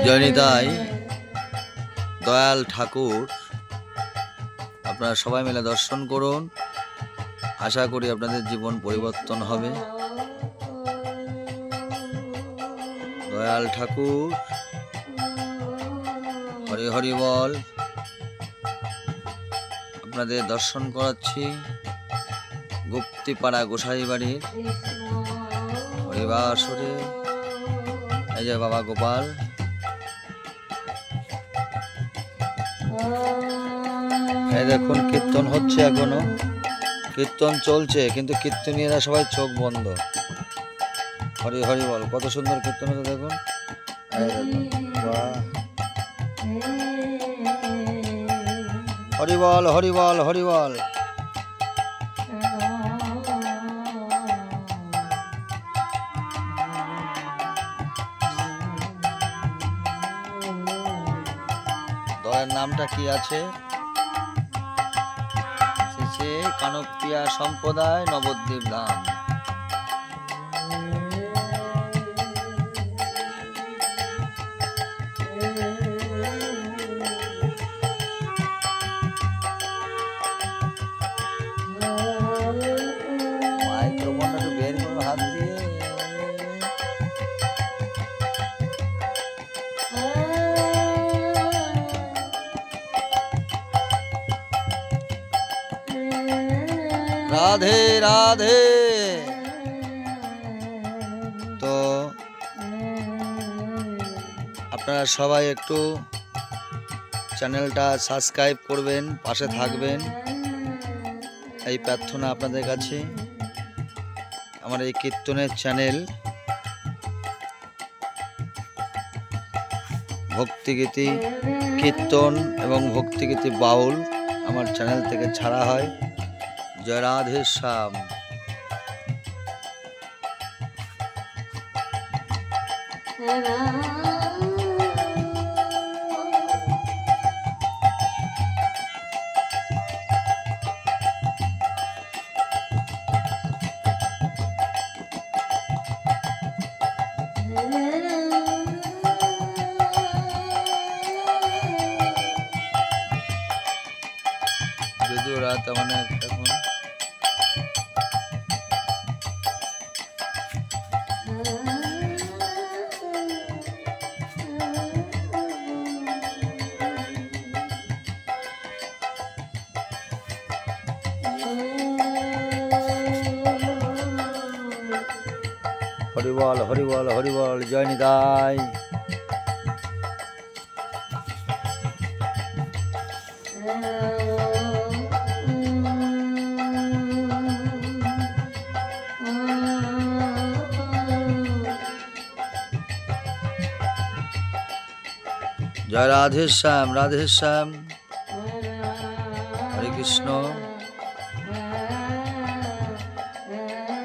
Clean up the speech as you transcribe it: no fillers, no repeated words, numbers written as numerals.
জয়নিতাই দয়াল ঠাকুর আপনারা সবাই মিলে দর্শন করুন। আশা করি আপনাদের জীবন পরিবর্তন হবে। দয়াল ঠাকুর হরি হরি বল। আপনাদের দর্শন করাচ্ছি গুপ্তিপাড়া গোসাই বাড়ির হরিবাসরে। এই যে বাবা গোপাল, এই দেখুন কীর্তন হচ্ছে, এখনো কীর্তন চলছে, কিন্তু কীর্তনীয়রা সবাই চোখ বন্ধ। হরি হরি বল, কত সুন্দর কীর্তন হচ্ছে দেখুন। হরি বল হরি বল হরি বল। দলের নামটা কি আছে? কানকিয়া সম্প্রদায় নবদ্বীপ ধাম। মাইক্রোফোনটা একটু বের করো হাত দিয়ে। রাধে রাধে। তো আপনারা সবাই একটু চ্যানেলটা সাবস্ক্রাইব করবেন, পাশে থাকবেন, এই প্রার্থনা আপনাদের কাছে। আমার এই কীর্তনের চ্যানেল ভক্তিগীতি কীর্তন এবং ভক্তিগীতি বাউল আমার চ্যানেল থেকে ছাড়া হয়। জয় রাধে শ্যাম। যদিও রাত অনেক এখন। হরি বল হরি বল হরি বল। জয় নিতাই। জয় রাধে শ্যাম রাধে শ্যাম। হরে কৃষ্ণ।